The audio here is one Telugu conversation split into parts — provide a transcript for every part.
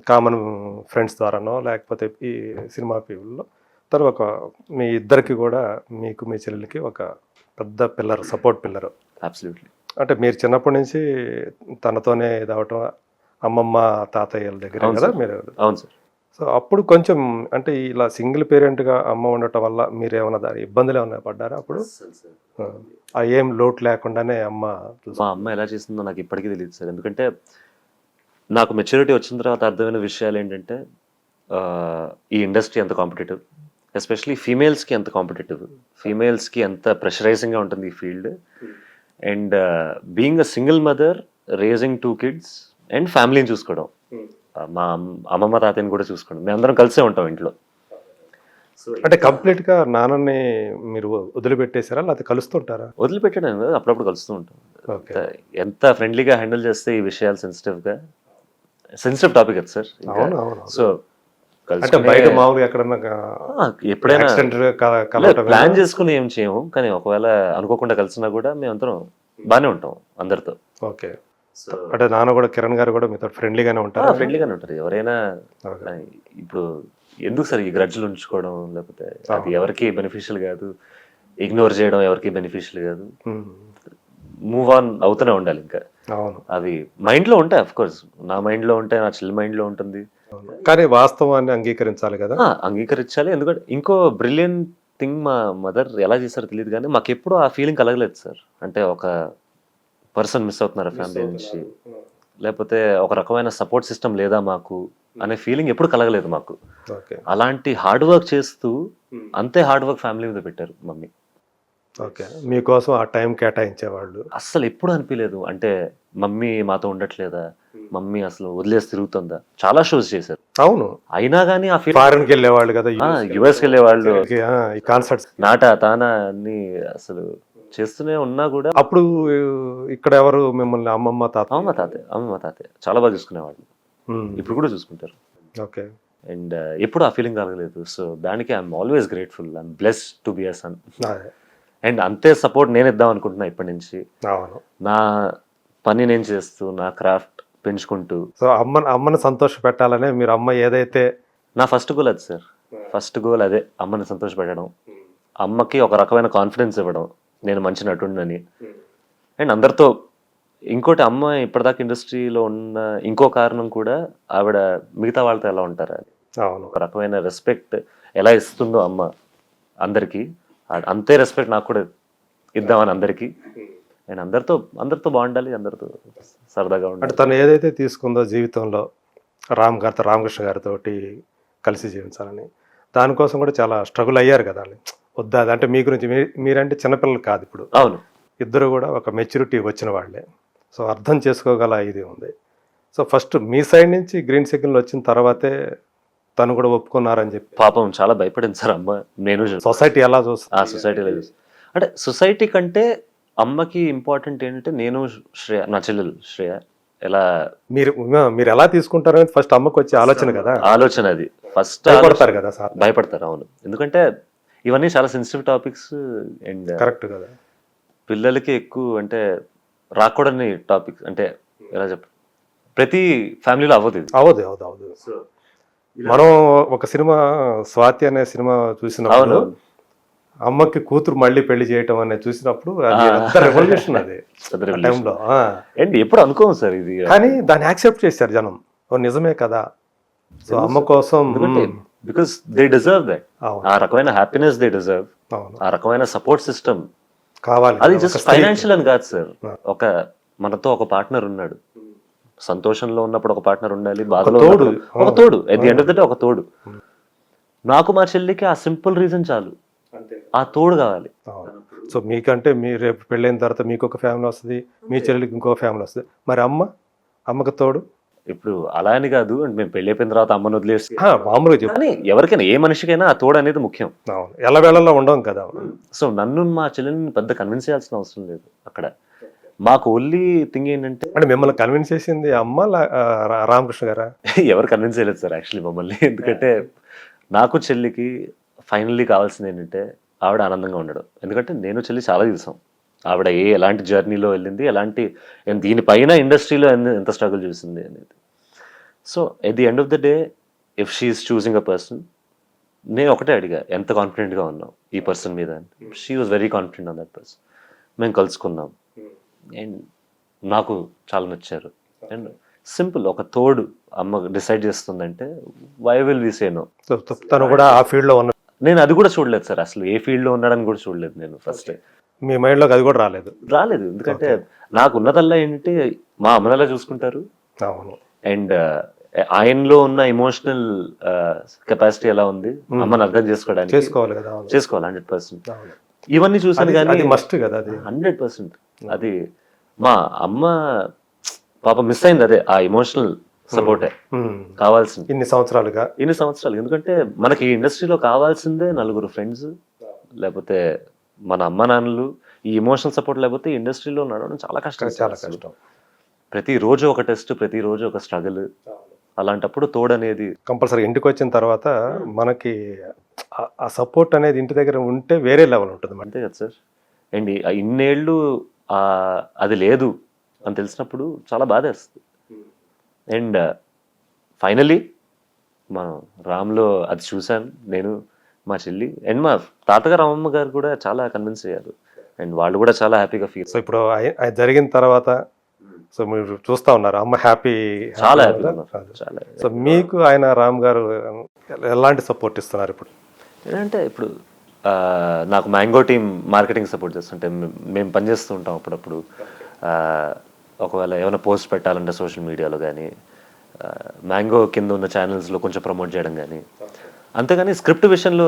కామన్ ఫ్రెండ్స్ ద్వారానో లేకపోతే ఈ సినిమా పీపుల్‌లో తను ఒక మీ ఇద్దరికి గూడా మీకు, మీ చెల్లెలికి ఒక పెద్ద పిల్లర్, సపోర్ట్ పిల్లరు. అబ్సల్యూట్‌లీ. అంటే మీరు చిన్నప్పటి నుంచి తనతోనే ఇదవ్వటం, అమ్మమ్మ, తాతయ్యల దగ్గరే అవును గదా సార్. మీరు. అవును సార్. సో, అప్పుడు కొంచెం అంటే ఇలా సింగిల్ పేరెంట్‌గా అమ్మ ఉండటం వల్ల మీరేమన్నా దాని ఇబ్బందులేమన్నా పడ్డారా అప్పుడు? ఆ! ఏం లోటు లేకుండానే అమ్మ మా అమ్మ ఎలా చేసిందో నాకు ఇప్పటికీ తెలీదు సార్. ఎందుకంటే నాకు మెచ్యూరిటీ వచ్చిన తర్వాత అర్థమైన విషయాలేంటంటే ఈ ఇండస్ట్రీ ఎంత కాంపిటీటివ్. ఎస్పెషల్లీ ఫీమేల్స్‌కి ఎంత కాంపిటీటివ్. ఫీమేల్స్‌కి ఎంత ప్రెషరైజింగ్‌గా ఉంటుంది ఈ field. And being a single mother, raising 2 kids and ఫ్యామిలీని చూసుకోవడం. మా అమ్మమ్మ, తాతయ్యని కూడా చూసుకోవడం. మేమందరం కలిసే ఉంటాం ఇంట్లో. అంటే కంప్లీట్‌గా నాన్నని మీరు వదిలిపెట్టేసారా? లేకపోతే కలుస్తుంటారా? వదిలిపెట్టడం కాదు, అప్పుడప్పుడు కలుస్తూ ఉంటాం. ఓకే. ఎంత ఫ్రెండ్లీగా హ్యాండిల్ చేస్తే ఈ విషయాలు సెన్సిటివ్ టాపిక్ అది సార్. అవును. అవును. సో అంటే బయట మామూలుగా ఎక్కడన్నా ఎప్పుడైనా యాక్సిడెంట్ కలవటం ప్లాన్ చేసుకుని ఏం చేయము. కానీ ఒకవేళ అనుకోకుండా కలిసినా కూడా మేమందరం బాగానే ఉంటాం అందరితో. ఓకే. అంటే నాన్న కూడా, కిరణ్ గారు కూడా మీతో ఫ్రెండ్లీగానే ఉంటారా? ఫ్రెండ్లీగానే ఉంటారు. ఎవరైనా ఓకే. ఇప్పుడు ఎందుకు సార్ ఈ గ్రడ్జ్లు ఉంచుకోవడం, లేకపోతే అది ఎవరికి బెనిఫిషియల్ కాదు. ఇగ్నోర్ చేయడం ఎవరికి బెనిఫిషియల్ కాదు. హ్మ్. మూవ్ ఆన్ అవుతూనే ఉండాలి ఇంకా. అవును. అవి మైండ్లో ఉంటాయి అఫ్ కోర్స్. నా మైండ్లో ఉంటాయి, నా చెల్లి మైండ్లో ఉంటుంది. అవును. కానీ వాస్తవాన్ని అంగీకరించాలి కదా! అంగీకరించాలి. ఎందుకంటే ఇంకో బ్రిలియంట్ థింగ్ మా మదర్ ఎలా చేశారో తెలియదు కానీ మాకెప్పుడు ఆ ఫీలింగ్ కలగలేదు సార్. అంటే ఒక పర్సన్ మిస్ అవుతున్నారు ఫ్యామిలీ నుంచి, లేకపోతే ఒక రకమైన సపోర్ట్ సిస్టమ్ లేదా మాకు అనే ఫీలింగ్ ఎప్పుడు కలగలేదు మాకు. ఓకే. అలాంటి హార్డ్ వర్క్ చేస్తూ అంతే హార్డ్ వర్క్ ఫ్యామిలీ మీద పెట్టారు మమ్మీ. ఓకే. మీకోసం ఆ టైం కేటాయించేవాళ్ళు. అస్సలు ఎప్పుడు అనిపించలేదు అంటే మమ్మీ మాతో ఉండట్లేదా, మమ్మీ అసలు వదిలేసి తిరుగుతుందా. చాలా షోస్ చేశారు. అవును. అయినా కానీ ఆ ఫీల్ ఫారెన్‌కి వెళ్ళేవాళ్ళు కదా! యుఎస్కి వెళ్ళేవాళ్ళు, ఈ కాన్సర్ట్స్. నాటా తానా అన్ని అసలు చేస్తూనే ఉన్నా కూడా. అప్పుడు ఇక్కడ ఎవరు మిమ్మల్ని అమ్మమ్మ, తాత? అమ్మమ్మ తాతయ్య చాలా బాగా చూసుకునేవాళ్ళు. హ్మ్. ఇప్పుడు కూడా చూసుకుంటారు. ఓకే. అండ్ ఎప్పుడు ఆ ఫీలింగ్ కలగలేదు. సో దానికి I'm always grateful. I'm blessed to be a son. అదే. అండ్ అంతే సపోర్ట్ నేను ఇద్దాం అనుకుంటున్నా ఇప్పటి నుంచి. అవును. నా పని నేను చేస్తూ, నా క్రాఫ్ట్ పెంచుకుంటూ. సో, అమ్మని సంతోషపెట్టాలనే మీరు అమ్మ ఏదైతే. నా ఫస్ట్ గోల్ అది సార్. ఫస్ట్ గోల్ అదే, అమ్మని సంతోషపెట్టడం. అమ్మకి ఒక రకమైన కాన్ఫిడెన్స్ ఇవ్వడం, నేను మంచి నటుండని. అండ్ అందరితో ఇంకోటి, అమ్మ ఇప్పటిదాకా ఇండస్ట్రీలో ఉన్న ఇంకో కారణం కూడా ఆవిడ మిగతా వాళ్ళతో ఎలా ఉంటారు అని. అవును. ఒక రకమైన రెస్పెక్ట్ ఎలా ఇస్తుందో అమ్మ అందరికీ, అంతే రెస్పెక్ట్ నాకు కూడా ఇద్దామని అందరికీ. అండ్ అందరితో బాగుండాలి, అందరితో సరదాగా అంటే ఉండాలి. తను ఏదైతే తీసుకుందో జీవితంలో రామకృష్ణ గారితోటి కలిసి జీవించాలని, దానికోసం కూడా చాలా స్ట్రగుల్ అయ్యారు కదా! వద్దా అంటే మీ గురించి మీరంటే చిన్నపిల్లలు కాదు ఇప్పుడు. అవును. ఇద్దరు కూడా ఒక మెచ్యూరిటీ వచ్చిన వాళ్ళే. సో, అర్థం చేసుకోగల ఇది ఉంది. సో, ఫస్ట్ మీ సైడ్ నుంచి గ్రీన్ సిగ్నల్ వచ్చిన తర్వాతే తను కూడా ఒప్పుకున్నారని చెప్పి. పాపం చాలా భయపడింది సార్ అమ్మ. నేను సొసైటీ ఎలా చూస్తుంది? ఆ సొసైటీలో అంటే సొసైటీ కంటే అమ్మకి ఇంపార్టెంట్ ఏంటంటే నేను శ్రేయ, నా చెల్లెలు శ్రేయ ఎలా మీరు ఎలా తీసుకుంటారు అనేది ఫస్ట్ అమ్మకు వచ్చే ఆలోచన కదా! ఆలోచన అది ఫస్ట్ భయపడతారు కదా సార్. భయపడతారు. అవును. ఎందుకంటే ఇవన్నీ చాలా సెన్సిటివ్ టాపిక్స్. అండ్ కరెక్ట్ కదా! పిల్లలకి ఎక్కువ అంటే రాకూడని టాపిక్స్. అంటే ఎలా చెప్ప, ప్రతి ఫ్యామిలీలో అవ్వదు ఇది. అవదు. మనం ఒక సినిమా, స్వాతి అనే సినిమా చూసినప్పుడు అవును. అమ్మకి కూతురు మళ్ళీ పెళ్లి చేయటం అనేది చూసినప్పుడు అది పెద్ద రెవల్యూషన్ అది ఆ టైంలో. అండ్ ఎప్పుడు అనుకోము సార్ ఇది. కానీ దాన్ని యాక్సెప్ట్ చేశారు జనం. ఓ నిజమే కదా! సో అమ్మ కోసం. Because they deserve that. అవును. ఆ రకమైన హ్యాపీనెస్ దే డిజర్వ్. అవును. ఆ రకమైన సపోర్ట్ సిస్టమ్ కావాలి. అది జస్ట్ ఫైనాన్షియల్ అని కాదు సార్. మనతో ఒక పార్ట్నర్ ఉన్నాడు. సంతోషంలో ఉన్నప్పుడు ఒక పార్ట్నర్ ఉండాలి, బాధలో ఉన్నప్పుడు ఒక తోడు. At the end of the day ఒక తోడు. నాకు మా చెల్లికి ఆ సింపుల్ రీజన్ చాలు, ఆ తోడు కావాలి. సో మీకంటే మీరు రేపు పెళ్ళైన తర్వాత మీకు ఒక ఫ్యామిలీ వస్తుంది, మీ చెల్లికి ఇంకో ఫ్యామిలీ వస్తుంది. మరి అమ్మకి తోడు ఇప్పుడు అలా అని కాదు, అంటే మేము పెళ్లి అయిపోయిన తర్వాత అమ్మను వదిలేసి మామూలుగా చెప్పు. కానీ ఎవరికైనా, ఏ మనిషికైనా ఆ తోడు అనేది ముఖ్యం. అవును. ఎల్లవేళల్లో ఉండవు కదా. సో నన్ను మా చెల్లెని పెద్ద కన్విన్స్ చేయాల్సిన అవసరం లేదు అక్కడ. మాకు ఓన్లీ థింగ్ ఏంటంటే, అంటే మిమ్మల్ని కన్విన్స్ చేసింది అమ్మ రామకృష్ణ గారా? ఎవరు కన్విన్స్ చేయలేదు సార్ యాక్చువల్లీ మమ్మల్ని. ఎందుకంటే నాకు చెల్లికి ఫైనల్లీ కావాల్సింది ఏంటంటే ఆవిడ ఆనందంగా ఉండడం. ఎందుకంటే నేను చెల్లి చాలా చూసాం ఆవిడ ఎలాంటి జర్నీలో వెళ్ళింది, ఎలాంటి దీనిపైన ఇండస్ట్రీలో ఎంత స్ట్రగుల్ చూసింది అనేది. So at the end of the day if she's choosing a person, నేను ఒకటే అడిగా ఎంత కాన్ఫిడెంట్గా ఉన్నావు ఈ పర్సన్ మీద అని. She was very confident on that person. మేము కలుసుకున్నాం అండ్ నాకు చాలా నచ్చారు. అండ్ సింపుల్, ఒక తోడు అమ్మ డిసైడ్ చేస్తుందంటే why will we say no. So తను కూడా ఆ ఫీల్డ్లో ఉన్న నేను అది కూడా చూడలేదు సార్, అసలు ఏ ఫీల్డ్లో ఉన్నాడని కూడా చూడలేదు నేను ఫస్ట్. మీ మైండ్లోకి అది కూడా రాలేదు? రాలేదు, ఎందుకంటే నాకు ఉన్నదల్లా ఏంటంటే మా అమ్మనలా చూసుకుంటారు అవును. అండ్ ఆయనలో ఉన్న ఎమోషనల్ కెపాసిటీ ఎలా ఉంది అమ్మని అర్థం చేసుకోవడానికి, చేసుకోవాలి కదా. అవును. చేసుకోవాలి 100%. అవును. ఇవన్నీ చూసాను కానీ అది మస్ట్ కదా అది. 100%. అది మా అమ్మ పాప మిస్ అయింది, అదే ఆ ఎమోషనల్ సపోర్టే కావాల్సింది ఇన్ని సంవత్సరాలుగా. ఎందుకంటే మనకి ఈ ఇండస్ట్రీలో కావాల్సిందే నలుగురు ఫ్రెండ్స్, లేకపోతే మన అమ్మ నాన్నలు. ఈ ఎమోషనల్ సపోర్ట్ లేకపోతే ఇండస్ట్రీలో నడవడం చాలా కష్టం. చాలా కష్టం. ప్రతిరోజు ఒక టెస్ట్, ప్రతిరోజు ఒక స్ట్రగుల్. అలాంటప్పుడు తోడు అనేది కంపల్సరీ ఇంటికి వచ్చిన తర్వాత మనకి ఆ సపోర్ట్ అనేది ఇంటి దగ్గర ఉంటే వేరే లెవెల్ ఉంటుంది. అంతే కదా సార్. అండ్ ఇన్నేళ్ళు అది లేదు అని తెలిసినప్పుడు చాలా బాధేస్తుంది. అండ్ ఫైనలీ మనం రామ్లో అది చూశాను నేను, మా చెల్లి అండ్ మా తాతగారు అమ్మమ్మ గారు కూడా చాలా కన్విన్స్ అయ్యారు అండ్ వాళ్ళు కూడా చాలా హ్యాపీగా ఫీల్. సో ఇప్పుడు అది జరిగిన తర్వాత సో మీరు చూస్తా ఉన్నారు అమ్మ హ్యాపీ, చాలా హ్యాపీగా ఉన్నారు. చాలా. సో మీకు ఆయన రామ్ గారు ఎలాంటి సపోర్ట్ ఇస్తున్నారు ఇప్పుడు? ఏంటంటే ఇప్పుడు నాకు మ్యాంగో టీమ్ మార్కెటింగ్ సపోర్ట్ చేస్తుంటే మేము పనిచేస్తూ ఉంటాం అప్పుడప్పుడు. ఒకవేళ ఏమైనా పోస్ట్ పెట్టాలంటే సోషల్ మీడియాలో కానీ, మ్యాంగో కింద ఉన్న ఛానల్స్లో కొంచెం ప్రమోట్ చేయడం కానీ, అంతేగాని స్క్రిప్ట్ విషయంలో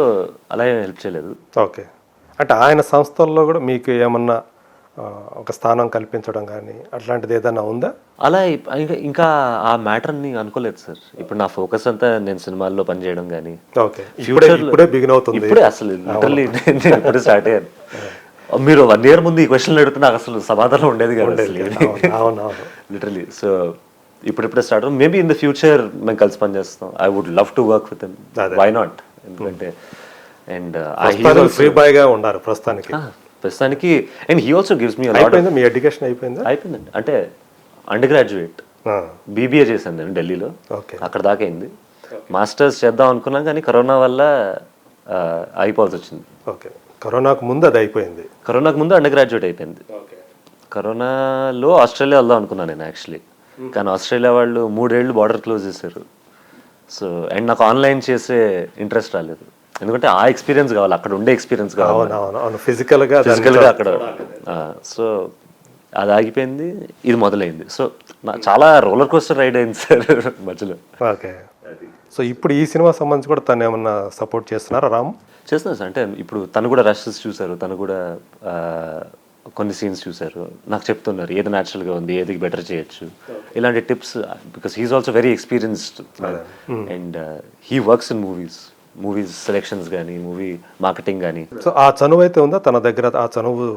అలా హెల్ప్ చేయలేదు. ఓకే. అంటే ఆయన సంస్థల్లో కూడా మీకు ఏమన్నా ఒక స్థానం కల్పించడం కానీ అట్లాంటిది ఏదైనా ఉందా? అలా ఇంకా ఆ మ్యాటర్ని అనుకోలేదు సార్. ఇప్పుడు నా ఫోకస్ అంతా నేను సినిమాల్లో పనిచేయడం కానీ. ఓకే. ఇప్పుడే బిగిన్ అవుతుంది. ఇప్పుడే అసలు లిటరల్లీ నేను ఇప్పుడే స్టార్ట్ అయ్యాను. మీరు 1 year ముందు ఈ క్వశ్చన్లు అడిగితే నాకు అసలు సమాధానం ఉండేది కాదు లిటరల్లీ. సో ఇప్పుడిప్పుడే start. Maybe in the future మేము కలిసి పనిచేస్తాం. I would love to work with him. Why not? ఎందుకంటే అండ్ ఫ్రీ బాయ్ గా ఉన్నారు ప్రస్తుతానికి. And he also gives me a lot. అయిపోయిందా మీ ఎడ్యుకేషన్? అయిపోయిందండి. అంటే అండర్ గ్రాడ్యుయేట్ బీబీఏ చేశాను నేను ఢిల్లీలో. అక్కడ దాకా అయింది. మాస్టర్స్ చేద్దాం అనుకున్నాం కానీ కరోనా వల్ల అయిపోవాల్సి వచ్చింది. ఓకే. కరోనాకు ముందు అది అయిపోయింది. కరోనాకు ముందు అండర్ గ్రాడ్యుయేట్ అయిపోయింది. కరోనాలో ఆస్ట్రేలియా వెళ్దాం అనుకున్నాను నేను యాక్చువల్లీ. కానీ ఆస్ట్రేలియా వాళ్ళు 3 ఏళ్ళు బార్డర్ క్లోజ్ చేశారు. సో అండ్ నాకు ఆన్లైన్ చేసే ఇంట్రెస్ట్ రాలేదు, ఎందుకంటే ఆ ఎక్స్పీరియన్స్ కావాలి, అక్కడ ఉండే ఎక్స్పీరియన్స్ కావాలి ఫిజికల్గా అక్కడ. సో అది ఆగిపోయింది, ఇది మొదలైంది. సో చాలా రోలర్ కోస్టర్ రైడ్ అయింది సార్ మధ్యలో. ఓకే. సో ఇప్పుడు ఈ సినిమా సంబంధించి కూడా తను ఏమన్నా సపోర్ట్ చేస్తున్నారా రామ్? చేస్తున్నారు సార్. అంటే ఇప్పుడు తను కూడా రషెస్ చూసారు, తను కూడా కొన్ని సీన్స్ చూసారు, నాకు చెప్తున్నారు ఏది న్యాచురల్గా ఉంది, ఏది బెటర్ చేయొచ్చు, ఇలాంటి tips. Because he's also very experienced and he works in movies selections కానీ, మూవీ మార్కెటింగ్ కానీ. సో ఆ చనువు అయితే ఉందా తన దగ్గర? ఆ చనువు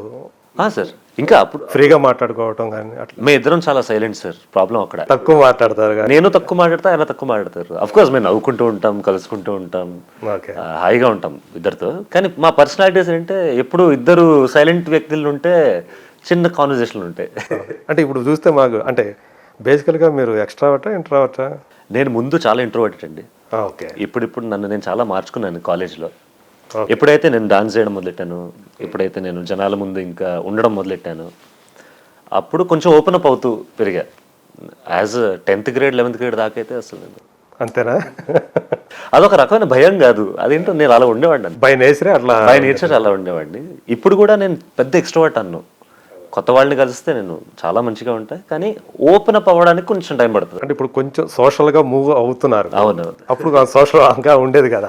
సార్ ఇంకా అప్పుడు ఫ్రీగా మాట్లాడుకోవటం కానీ అట్లా? మేము ఇద్దరం చాలా సైలెంట్ సార్. ప్రాబ్లం అక్కడ. తక్కువ మాట్లాడతారు. నేను తక్కువ మాట్లాడతా, ఆయన తక్కువ మాట్లాడతారు. అఫ్ కోర్స్ మేము నవ్వుకుంటూ ఉంటాం, కలుసుకుంటూ ఉంటాం, హాయిగా ఉంటాం ఇద్దరితో. కానీ మా పర్సనాలిటీస్ ఏంటంటే ఎప్పుడు ఇద్దరు సైలెంట్ వ్యక్తులు ఉంటే చిన్న కాన్వర్జేషన్లు ఉంటాయి. అంటే ఇప్పుడు చూస్తే మాకు అంటే బేసికల్గా మీరు ఎక్స్ట్రావర్టా ఇంట్రావర్టా? నేను ముందు చాలా ఇంట్రోవర్టెడ్ అండి. ఓకే. ఇప్పుడు నన్ను నేను చాలా మార్చుకున్నాను కాలేజ్లో. ఎప్పుడైతే నేను డాన్స్ చేయడం మొదలెట్టాను, ఎప్పుడైతే నేను జనాల ముందు ఇంకా ఉండడం మొదలెట్టాను, అప్పుడు కొంచెం ఓపెన్ అప్ అవుతూ పెరిగా. As 10th grade 11th grade దాకా అయితే అసలు అంతేనా? అదొక రకమైన భయం కాదు, అదేంటో నేను అలా ఉండేవాడిని. బై నేచర్ అలా ఉండేవాడిని. ఇప్పుడు కూడా నేను పెద్ద ఎక్స్ట్రోవర్ట్ అన్ను. కొత్త వాళ్ళని కలిస్తే నేను చాలా మంచిగా ఉంటాయి, కానీ ఓపెన్ అప్ అవ్వడానికి కొంచెం టైం పడుతుంది. అంటే ఇప్పుడు కొంచెం సోషల్గా మూవ్ అవుతున్నారు. అవును. అప్పుడు సోషల్గా ఉండేది కాదు,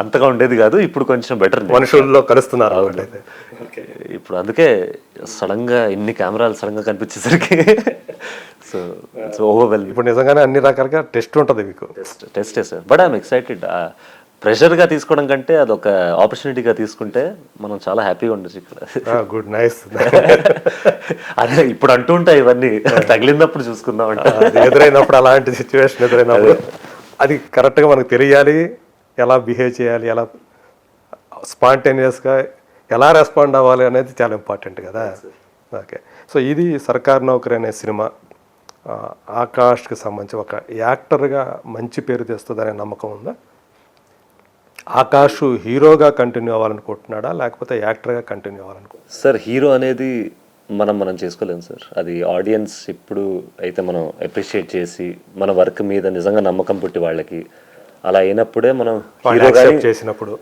అంతగా ఉండేది కాదు. ఇప్పుడు కొంచెం బెటర్, మనుషుల్లో కలుస్తున్నారు. ఇప్పుడు అందుకే సడన్ గా ఇన్ని కెమెరాలు సడన్ గా కనిపించేసరికి సో ఓవర్వెల్. ఇప్పుడు నిజంగానే అన్ని రకాలుగా టెస్ట్ ఉంటుంది మీకు. టెస్టే సార్. But I'm excited. ప్రెషర్గా తీసుకోవడం కంటే అదొక ఆపర్చునిటీగా తీసుకుంటే మనం చాలా హ్యాపీగా ఉండొచ్చు ఇక్కడ. Good, nice. అదే ఇప్పుడు అంటూ ఉంటాయి ఇవన్నీ, తగిలినప్పుడు చూసుకుందాం అంటే. ఎదురైనప్పుడు అలాంటి సిచ్యువేషన్ ఎదురైనప్పుడు అది కరెక్ట్గా మనకు తెలియాలి, ఎలా బిహేవ్ చేయాలి, ఎలా స్పాంటేనియస్గా ఎలా రెస్పాండ్ అవ్వాలి అనేది చాలా ఇంపార్టెంట్ కదా. ఓకే. సో ఇది సర్కార్ నౌకరీ అనే సినిమా ఆకాష్కి సంబంధించి ఒక యాక్టర్గా మంచి పేరు తెస్తుందనే నమ్మకం ఉందా? ఆకాష్ హీరోగా కంటిన్యూ అవ్వాలనుకుంటున్నాడా లేకపోతే యాక్టర్గా కంటిన్యూ అవ్వాలనుకుంటున్నాడా? సార్ హీరో అనేది మనం చేసుకోలేము సార్. అది ఆడియన్స్ ఇప్పుడు అయితే మనం అప్రిషియేట్ చేసి మన వర్క్ మీద నిజంగా నమ్మకం పుట్టి వాళ్ళకి అలా అయినప్పుడే మనం హీరో యాక్సెప్ట్ చేసినప్పుడు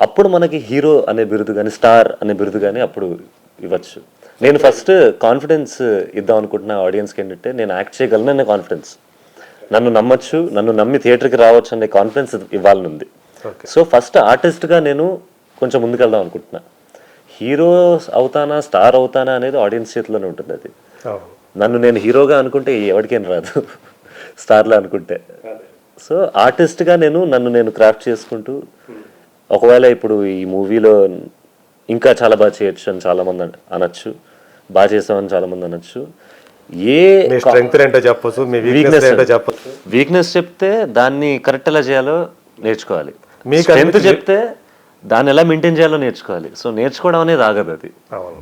అప్పుడు మనకి హీరో అనే బిరుదు కానీ స్టార్ అనే బిరుదు కానీ అప్పుడు ఇవ్వచ్చు. నేను ఫస్ట్ కాన్ఫిడెన్స్ ఇద్దాం అనుకుంటున్న ఆడియన్స్కి ఏంటంటే నేను యాక్ట్ చేయగలను అనే కాన్ఫిడెన్స్, నన్ను నమ్మచ్చు, నన్ను నమ్మి థియేటర్కి రావచ్చు అనే కాన్ఫిడెన్స్ ఇవ్వాలనుంది. సో ఫస్ట్ ఆర్టిస్ట్గా నేను కొంచెం ముందుకెళ్దాం అనుకుంటున్నా. హీరో అవుతానా స్టార్ అవుతానా అనేది ఆడియన్స్ చేతిలోనే ఉంటుంది. అది నన్ను నేను హీరోగా అనుకుంటే ఎవరికేం రాదు, స్టార్లా అనుకుంటే. సో ఆర్టిస్ట్గా నన్ను నేను క్రాఫ్ట్ చేసుకుంటూ ఒకవేళ ఇప్పుడు ఈ మూవీలో ఇంకా చాలా బాగా చేయొచ్చు అని చాలామంది అనొచ్చు, బాగా చేసామని చాలామంది అనొచ్చు. వీక్నెస్ చెప్తే దాన్ని కరెక్ట్ ఎలా చేయాలో నేర్చుకోవాలి, స్ట్రెంత్ చెప్తే దాన్ని ఎలా మెయింటైన్ చేయాలో నేర్చుకోవాలి. సో నేర్చుకోవడం అనేది ఆగదు అది. అవును,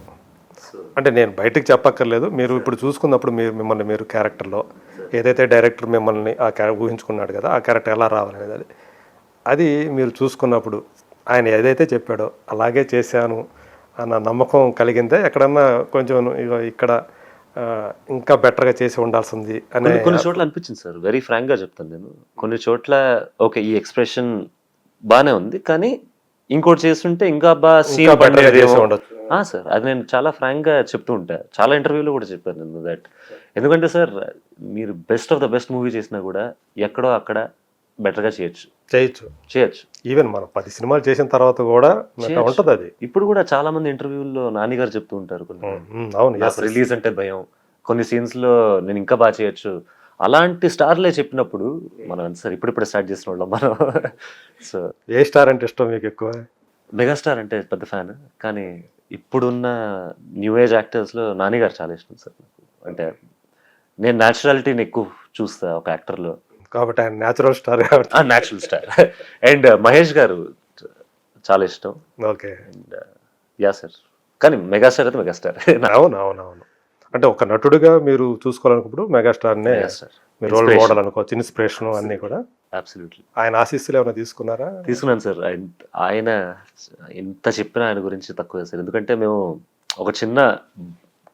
అంటే నేను బయటకు చెప్పక్కర్లేదు. మీరు ఇప్పుడు చూసుకున్నప్పుడు మిమ్మల్ని మీరు క్యారెక్టర్లో ఏదైతే డైరెక్టర్ మిమ్మల్ని ఊహించుకున్నాడు కదా, ఆ క్యారెక్టర్ ఎలా రావాలనేది అది మీరు చూసుకున్నప్పుడు ఆయన ఏదైతే చెప్పాడో అలాగే చేశాను అన్న నమ్మకం కలిగిందే? ఎక్కడన్నా కొంచెం ఇక్కడ ఇంకా బెటర్గా చేసి ఉండాల్సింది అనే కొన్ని చోట్ల అనిపించింది సార్. వెరీ ఫ్రాంక్గా చెప్తాను నేను. కొన్ని చోట్ల ఓకే ఈ ఎక్స్ప్రెషన్ బాగానే ఉంది కానీ ఇంకోటి చేస్తుంటే ఇంకా బాగా సీన్ సార్. అది నేను చాలా ఫ్రాంక్గా చెప్తూ ఉంటాను, చాలా ఇంటర్వ్యూలో కూడా చెప్పాను నేను దట్. ఎందుకంటే సార్ మీరు best of the best movie చేసినా కూడా ఎక్కడో అక్కడ బెటర్గా చేయొచ్చు. ఈవెన్ మనం 10 సినిమాలు చేసిన తర్వాత కూడా ఉంటుంది అది. ఇప్పుడు కూడా చాలా మంది ఇంటర్వ్యూల్లో నాని గారు చెప్తూ ఉంటారు, రిలీజ్ అంటే భయం, కొన్ని సీన్స్ లో నేను ఇంకా బాగా చేయొచ్చు. అలాంటి స్టార్లే చెప్పినప్పుడు మనం సార్ ఇప్పుడు స్టార్ట్ చేసిన వాళ్ళం మనం. సో ఏ స్టార్ అంటే ఇష్టం మీకు ఎక్కువ? మెగాస్టార్ అంటే పెద్ద ఫ్యాన్, కానీ ఇప్పుడున్న న్యూ ఏజ్ యాక్టర్స్ లో నాని గారు చాలా ఇష్టం సార్ నాకు. అంటే నేను న్యాచురాలిటీని ఎక్కువ చూస్తా ఒక యాక్టర్లో, కాబట్టి ఆయన natural star. Natural star. And Mahesh గారు చాలా ఇష్టం. Okay, yeah sir. కానీ మెగాస్టార్ అయితే మెగాస్టార్. అవును. అంటే ఒక నటుడిగా మీరు చూసుకోవాలనుకున్నప్పుడు మెగాస్టార్నే మీరు రోల్ మోడల్ అనుకోవచ్చు, ఇన్స్పిరేషన్ అన్నీ కూడా. అబ్సల్యూట్లీ. ఆయన ఆశీస్సులు ఏమైనా తీసుకున్నారా? తీసుకున్నాను సార్. ఆయన ఎంత చెప్పినా ఆయన గురించి తక్కువే సార్. ఎందుకంటే మేము ఒక చిన్న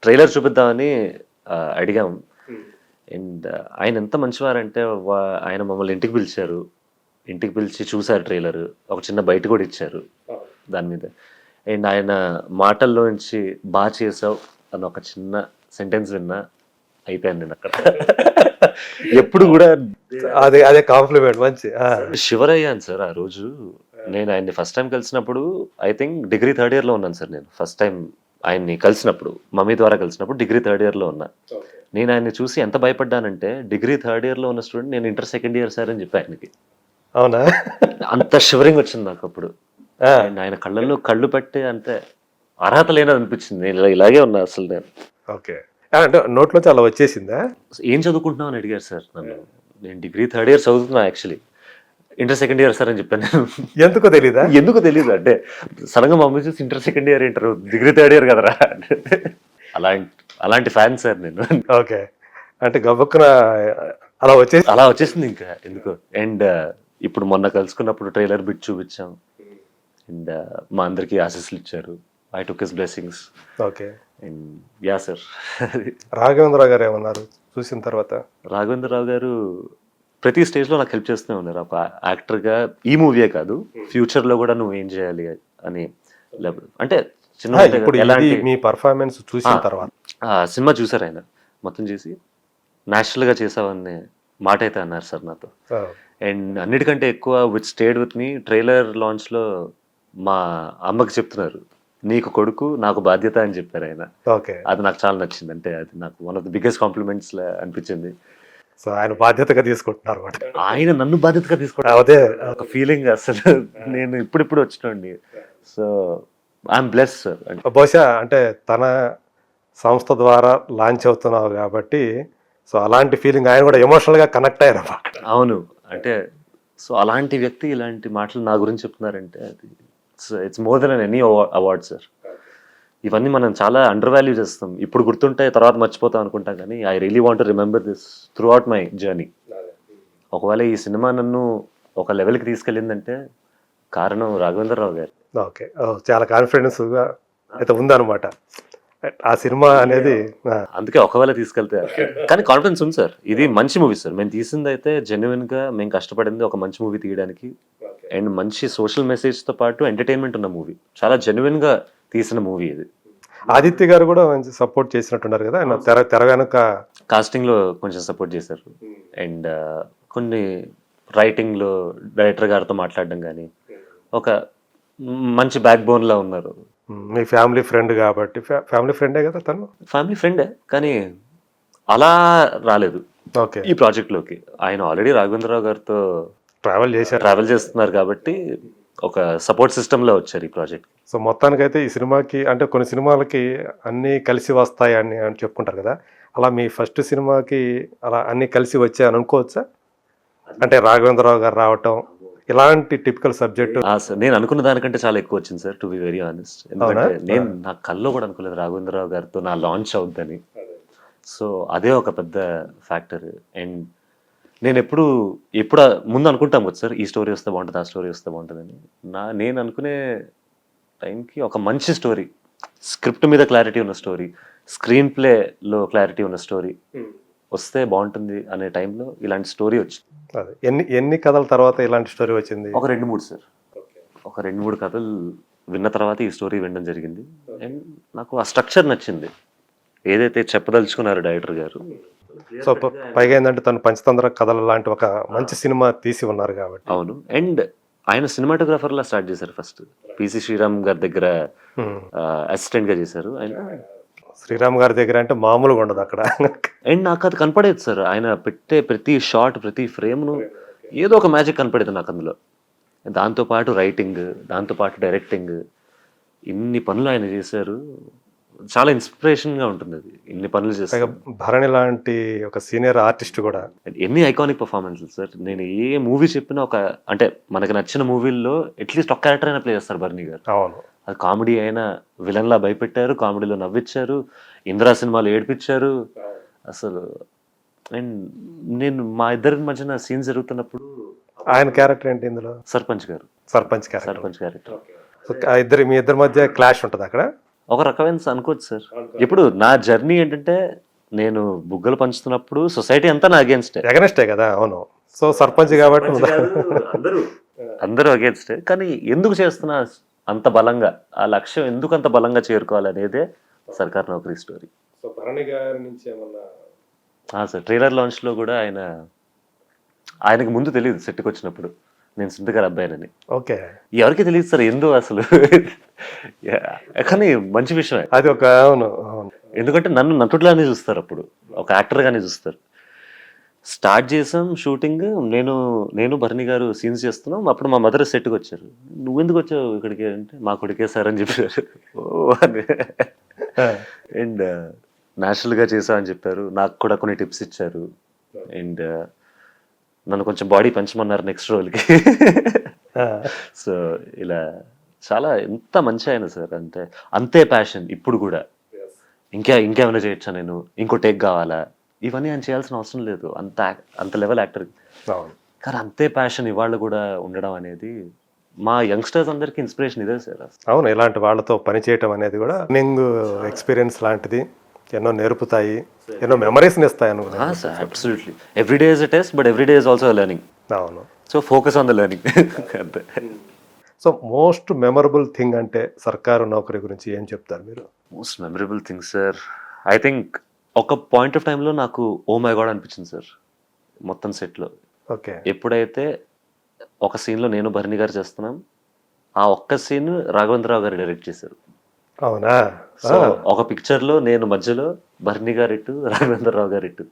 ట్రైలర్ చూపిద్దామని అడిగాం. అండ్ ఆయన ఎంత మంచివారంటే ఆయన మమ్మల్ని ఇంటికి పిలిచి చూశారు ట్రైలర్, ఒక చిన్న బయట కూడా ఇచ్చారు దాని మీద. అండ్ ఆయన మాటల్లో నుంచి బాగా చేసావు అని ఒక చిన్న సెంటెన్స్ విన్నా అయిపోయాను నేను అక్కడ. ఎప్పుడు కూడా అదే కాంప్లిమెంట్ మంచి షివర్ అయ్యాను సార్ ఆ రోజు. నేను ఆయన్ని ఫస్ట్ టైం కలిసినప్పుడు I think degree 3rd year లో ఉన్నాను సార్. నేను ఫస్ట్ టైం ఆయన్ని కలిసినప్పుడు మమ్మీ ద్వారా కలిసినప్పుడు డిగ్రీ 3rd year లో ఉన్నా. నేను ఆయన్ని చూసి ఎంత భయపడ్డానంటే డిగ్రీ 3rd year లో ఉన్న స్టూడెంట్ నేను ఇంటర్ 2nd year సార్ అని చెప్పి ఆయనకి. అవునా? అంత షివరింగ్ వచ్చింది నాకు అప్పుడు. ఆయన కళ్ళల్లో కళ్ళు పెట్టి అంటే అర్హత లేనది అనిపించింది. నేను ఇలాగే ఉన్నా అసలు నేను. ఓకే, అంటే నోట్లో చాలా వచ్చేసిందా? ఏం చదువుకుంటున్నావు అని అడిగారు సార్ నన్ను. నేను డిగ్రీ 3rd year చదువుతున్నా, actually inter 2nd year sir అని చెప్పాను నేను. ఎందుకో తెలీదు అంటే సడన్ గా మమ్మీ చూసి inter 2nd year inter degree 3rd year కదరా. అలాంటి ఫ్యాన్ సార్ నేను. ఓకే, అంటే గబుక్కున అలా వచ్చేసింది ఇంకా ఎందుకో. అండ్ ఇప్పుడు మొన్న కలుసుకున్నప్పుడు ట్రైలర్ బిట్ చూపించాం. అండ్ మా అందరికి ఆశీస్సులు ఇచ్చారు. I took his blessings. Okay, and yeah sir. Raghavendra Rao గారు ఏమన్నారు చూసిన తర్వాత? రాఘవేంద్రరావు గారు ప్రతి స్టేజ్లో నాకు హెల్ప్ చేస్తూనే ఉన్నారు. ఒక యాక్టర్గా ఈ మూవీయే కాదు ఫ్యూచర్లో కూడా నువ్వు ఏం చేయాలి అని. అంటే చిన్న మీ పర్ఫార్మెన్స్ చూసిన తర్వాత సినిమా చూసారు ఆయన మొత్తం చేసి న్యాచురల్గా చేసావనే మాట అయితే అన్నారు సార్ నాతో. అండ్ అన్నిటికంటే ఎక్కువ which stayed with me trailer లాంచ్లో మా అమ్మకి చెప్తున్నారు, నీకు కొడుకు నాకు బాధ్యత అని చెప్పారు ఆయన. అది నాకు చాలా నచ్చింది. అంటే అది నాకు one of the biggest compliments అనిపించింది. సో ఆయన బాధ్యతగా తీసుకుంటున్నారు, ఆయన నన్ను బాధ్యతగా తీసుకుంటారు. అదే ఒక ఫీలింగ్ అసలు నేను ఇప్పుడు వచ్చినండి. So I'm bless sir. బహుశా అంటే తన సంస్థ ద్వారా లాంచ్ అవుతున్నావు కాబట్టి సో అలాంటి ఫీలింగ్ ఆయన కూడా ఎమోషనల్గా కనెక్ట్ అయ్యారు. అవును, అంటే సో అలాంటి వ్యక్తి ఇలాంటి మాటలు నా గురించి చెప్తున్నారంటే అది it's more than any award sir. ఇవన్నీ మనం చాలా అండర్ వాల్యూ చేస్తాం. ఇప్పుడు గుర్తుంటే తర్వాత మర్చిపోతాం అనుకుంటాం, కానీ I really want to remember this through out my journey. ఒకవేళ ఈ సినిమా నన్ను ఒక లెవెల్కి తీసుకెళ్ళిందంటే కారణం రాఘవేంద్రరావు గారు. ఓకే. చాలా కాన్ఫిడెన్స్గా అయితే ఉందన్నమాట ఆ సినిమా అనేది. అందుకే ఒకవేళ తీసుకెళ్తే, కానీ కాన్ఫిడెన్స్ ఉంది సార్. ఇది మంచి మూవీ సార్. మేము తీసింది అయితే జెన్యున్గా మేము కష్టపడింది ఒక మంచి మూవీ తీయడానికి, అండ్ మంచి సోషల్ మెసేజ్తో పాటు ఎంటర్టైన్మెంట్ ఉన్న మూవీ. చాలా జెన్యున్గా తీసిన మూవీ ఇది. ఆదిత్య గారు కూడా మంచి సపోర్ట్ చేసినట్టున్నారు కదా ఆయన తెర వెనుక. కాస్టింగ్లో కొంచెం సపోర్ట్ చేశారు, అండ్ కొన్ని రైటింగ్లో డైరెక్టర్ గారితో మాట్లాడడం కానీ ఒక మంచి బ్యాక్ బోన్లా ఉన్నారు. మీ ఫ్యామిలీ ఫ్రెండ్ కాబట్టి. ఫ్యామిలీ ఫ్రెండే కదా తను? ఫ్యామిలీ ఫ్రెండే, కానీ అలా రాలేదు ఓకే. ఈ ప్రాజెక్ట్లోకి. ఆయన ఆల్రెడీ రాఘవేంద్రరావు గారితో ట్రావెల్ చేస్తున్నారు కాబట్టి ఒక సపోర్ట్ సిస్టంలో వచ్చారు ఈ ప్రాజెక్ట్. సో మొత్తానికైతే ఈ సినిమాకి అంటే కొన్ని సినిమాలకి అన్నీ కలిసి వస్తాయి అని చెప్పుకుంటారు కదా, అలా మీ ఫస్ట్ సినిమాకి అలా అన్నీ కలిసి వచ్చాయని అనుకోవచ్చా? అంటే రాఘవేంద్రరావు గారు రావటం ఇలాంటి టిపికల్ సబ్జెక్టు. సార్ నేను అనుకున్న దానికంటే చాలా ఎక్కువ వచ్చింది sir, to be very honest. ఎందుకంటే నేను నా కల్లో కూడా అనుకోలేదు రాఘవేంద్రరావు గారితో నా లాంచ్ అవుద్దని. సో అదే ఒక పెద్ద ఫ్యాక్టర్. అండ్ నేను ఎప్పుడు ముందు అనుకుంటాం కదా సార్, ఈ స్టోరీ వస్తే బాగుంటుంది, ఆ స్టోరీ వస్తే బాగుంటుందని. నేను అనుకునే టైంకి ఒక మంచి స్టోరీ, స్క్రిప్ట్ మీద క్లారిటీ ఉన్న స్టోరీ, స్క్రీన్ ప్లేలో క్లారిటీ ఉన్న స్టోరీ వస్తే బాగుంటుంది అనే టైంలో ఇలాంటి స్టోరీ వచ్చింది. ఎన్ని కథల తర్వాత ఇలాంటి స్టోరీ వచ్చింది? ఒక 2-3 సార్. ఒక 2-3 కథలు విన్న తర్వాత ఈ స్టోరీ వినడం జరిగింది. అండ్ నాకు ఆ స్ట్రక్చర్ నచ్చింది, ఏదైతే చెప్పదలుచుకున్నారు డైరెక్టర్ గారు. సో పైగా ఏంటంటే తను పంచతంత్ర కథలు లాంటి ఒక మంచి సినిమా తీసి ఉన్నారు కాబట్టి. అవును. అండ్ ఆయన సినిమాటోగ్రాఫర్ లా స్టార్ట్ చేశారు. ఫస్ట్ పిసి శ్రీరామ్ గారి దగ్గర అసిస్టెంట్ గా చేశారు ఆయన. శ్రీరామ్ గారి దగ్గర అంటే మామూలుగా ఉండదు అక్కడ. అండ్ నాకు అది కనపడేది సార్, ఆయన పెట్టే ప్రతి షాట్, ప్రతి ఫ్రేమ్ను ఏదో ఒక మ్యాజిక్ కనపడేది నాకు అందులో. దాంతోపాటు రైటింగ్, దాంతోపాటు డైరెక్టింగ్, ఇన్ని పనులు ఆయన చేశారు. చాలా ఇన్స్పిరేషన్గా ఉంటుంది అది, ఇన్ని పనులు చేశారు. భరణి లాంటి ఒక సీనియర్ ఆర్టిస్ట్ కూడా. ఎన్ని ఐకానిక్ పర్ఫార్మెన్సెస్ సార్. నేను ఏ మూవీ చెప్పినా ఒక అంటే మనకి నచ్చిన మూవీల్లో అట్లీస్ట్ ఒక క్యారెక్టర్ అయినా ప్లే చేస్తారు భరణి గారు. అవును. అది కామెడీ అయినా విలన్లా భయపెట్టారు, కామెడీలో నవ్విచ్చారు, ఇందిరా సినిమాలు ఏడిపించారు అసలు. అండ్ నేను మా ఇద్దరి మధ్యన సీన్ జరుగుతున్నప్పుడు ఆయన క్యారెక్టర్ ఏంటి ఇందులో? సర్పంచ్ గారు. సర్పంచ్ క్యారెక్టర్. మీ ఇద్దరి మధ్య క్లాష్ ఉంటుంది అక్కడ. ఒక రకమైన అనుకోవచ్చు సార్. ఇప్పుడు నా జర్నీ ఏంటంటే నేను బుగ్గలు పంచుతున్నప్పుడు సొసైటీ అంతా నా అగేన్స్టే కదా. అవును. సో సర్పంచ్ కాబట్టి అందరూ అగేన్స్టే, కానీ ఎందుకు చేస్తున్నా అంత బలంగా, ఆ లక్ష్యం ఎందుకు అంత బలంగా చేరుకోవాలనేదే సర్కార్ నౌకరీ స్టోరీ. సార్ ట్రైలర్ లాంచ్ లో కూడా ఆయనకు ముందు తెలియదు సెట్కి వచ్చినప్పుడు నేను సింధుగారు అబ్బాయినని. ఓకే. ఎవరికి తెలియదు సార్ ఎందు అసలు. కానీ మంచి విషయమే అది. ఒక అవును, ఎందుకంటే నన్ను నటుడిలానే చూస్తారు, అప్పుడు ఒక యాక్టర్ గానే చూస్తారు. స్టార్ట్ చేసాం షూటింగ్, నేను భరణి గారు సీన్స్ చేస్తున్నాం. అప్పుడు మా మదర్ సెట్కి వచ్చారు. నువ్వు ఎందుకు వచ్చావు ఇక్కడికి అంటే, మా కొడుకే సార్ అని చెప్పారు. అండ్ న్యాచురల్గా చేసా అని చెప్పారు. నాకు కూడా కొన్ని టిప్స్ ఇచ్చారు. అండ్ నన్ను కొంచెం బాడీ పెంచమన్నారు నెక్స్ట్ రోల్కి. సో ఇలా చాలా ఎంత మంచి ఆయన సార్. అంతే ప్యాషన్ ఇప్పుడు కూడా. ఇంకేమైనా చేయొచ్చా, నేను ఇంకో టేక్ కావాలా, ఇవన్నీ ఆయన చేయాల్సిన అవసరం లేదు. అంత లెవెల్ యాక్టర్. కానీ అంతే ప్యాషన్ ఇవాళ కూడా ఉండడం అనేది మా యంగ్స్టర్స్ అందరికి ఇన్స్పిరేషన్ ఇదే సార్. అవును. ఇలాంటి వాళ్ళతో పని చేయటం అనేది కూడా లెర్నింగ్ ఎక్స్పీరియన్స్ లాంటిది. ఎన్నో నేర్పుతాయి, ఎన్నో మెమరీస్ ఇస్తాయి. Sir absolutely. Every day is a test, but every day is also learning. అవును. So focus on the learning. అంతే. సో మోస్ట్ మెమరబుల్ థింగ్ అంటే సర్కారు నౌకరీ గురించి ఏం చెప్తారు మీరు? Most memorable thing sir, I think ఒక పాయింట్ ఆఫ్ టైంలో నాకు ఓ మై గాడ్ అనిపించింది సార్ మొత్తం సెట్లో. ఓకే. ఎప్పుడైతే ఒక సీన్లో నేను భరణి గారు చేస్తున్నాం, ఆ ఒక్క సీన్ రాఘవేంద్రరావు గారు డైరెక్ట్ చేశారు. అవునా? సో ఒక పిక్చర్లో నేను మధ్యలో, భరణి గారు ఇటు, రాఘవేంద్రరావు గారు ఇటు.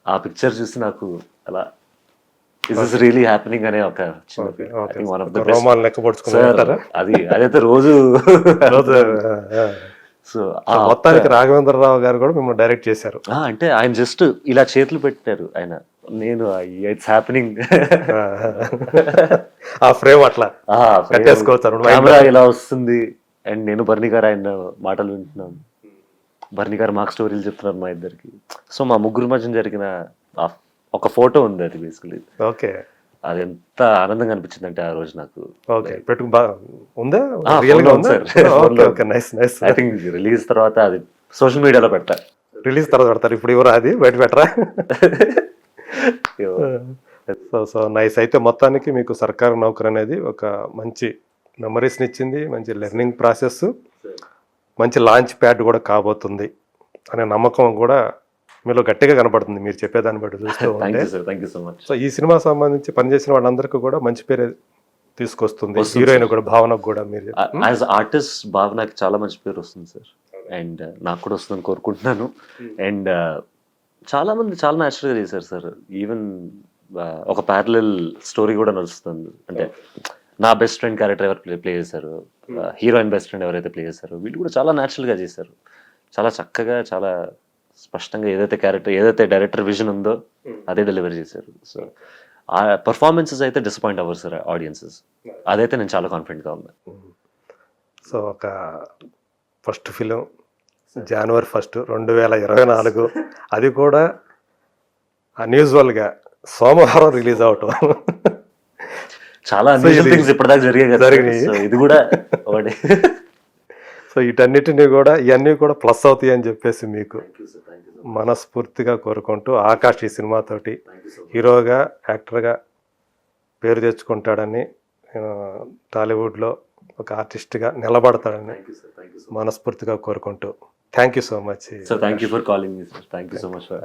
ఆ పిక్చర్ చూసి నాకు అలా ఇస్ ఇస్ రియలీ హ్యాపెనింగ్ అనే ఒక అదైతే రోజు. సో మొత్తానికి రాఘవేంద్రరావు గారు కూడా మిమ్మల్ని డైరెక్ట్ చేశారు. అంటే ఆయన జస్ట్ ఇలా చేతులు పెట్టారు, ఆయన నేను ఇట్స్ హ్యాపెనింగ్ ఆ ఫ్రేమ్ అట్లా కెమెరా ఇలా వస్తుంది అండ్ నేను బర్నీ గారు ఆయన మాటలు వింటున్నాను, బర్నీ గారు మాకు స్టోరీలు చెప్తున్నారు మా ఇద్దరికి. సో మా ముగ్గురు మధ్య జరిగిన ఒక ఫోటో ఉంది, అది బేసికలీ ఓకే అది ఎంత ఆనందంగా అనిపించింది అంటే ఆ రోజు నాకు. ఓకే పెట్టుకు ఉందా Ah, రియల్ గా phone లో ఉందా? ఉంది sir. Phone ఓకే లో okay nice nice. I think release తర్వాత అది సోషల్ మీడియాలో పెట్టా. రిలీజ్ తర్వాత పెడతారు, ఇప్పుడు ఎవరు అది బయట పెట్టరా? So nice. అయితే మొత్తానికి మీకు సర్కారు నౌకరు అనేది ఒక మంచి మెమరీస్ని ఇచ్చింది, మంచి లెర్నింగ్ ప్రాసెస్, మంచి లాంచ్ ప్యాడ్ కూడా కాబోతుంది అనే నమ్మకం కూడా మీలో గట్టిగా కనపడుతుంది మీరు చెప్పేదాన్ని బట్టి చూస్తూ థ్యాంక్ ఉంటే. You sir, thank you so much. So ఈ సినిమా సంబంధించి పనిచేసిన వాళ్ళందరికీ కూడా మంచి పేరు తీసుకొస్తుంది, వస్తుంది హీరోయిన్ కూడా భావనకు కూడా. మీరు యాజ్ ఆర్టిస్ట్ భావనకి చాలా మంచి పేరు వస్తుంది సార్, అండ్ నాకు కూడా వస్తుందని కోరుకుంటున్నాను. అండ్ చాలా మంది చాలా న్యాచురల్గా చేశారు సార్. ఈవెన్ ఒక ప్యారలల్ స్టోరీ కూడా నడుస్తుంది. అంటే నా బెస్ట్ ఫ్రెండ్ క్యారెక్టర్ ఎవరు ప్లే చేశారు, హీరోయిన్ బెస్ట్ ఫ్రెండ్ ఎవరైతే ప్లే చేశారో వీళ్ళు కూడా చాలా న్యాచురల్గా చేశారు. చాలా చక్కగా, చాలా స్పష్టంగా ఏదైతే డైరెక్టర్ విజన్ ఉందో అదే డెలివరీ చేశారు. సో ఆ పర్ఫార్మెన్సెస్ అయితే డిసప్పాయింట్ అవ్వరు సార్ ఆడియన్సెస్, అదైతే నేను చాలా కాన్ఫిడెంట్గా ఉన్నాను. సో ఒక ఫస్ట్ ఫిలిం జనవరి 1, 2024, అది కూడా అన్యూజువల్గా సోమవారం రిలీజ్ అవటం. చాలా అన్యూజువల్ థింగ్స్ ఇప్పటిదాకా జరిగాయి కదా జరిగినాయి. సో ఇది కూడా ఒకటి. సో వీటన్నిటిని కూడా ఇవన్నీ కూడా ప్లస్ అవుతాయి అని చెప్పేసి మీకు మనస్ఫూర్తిగా కోరుకుంటూ, ఆకాష్ ఈ సినిమాతోటి హీరోగా, యాక్టర్గా పేరు తెచ్చుకుంటాడని, టాలీవుడ్లో ఒక ఆర్టిస్ట్గా నిలబడతాడని మనస్ఫూర్తిగా కోరుకుంటూ thank you so much. So thank you for calling me sir, thank you so much for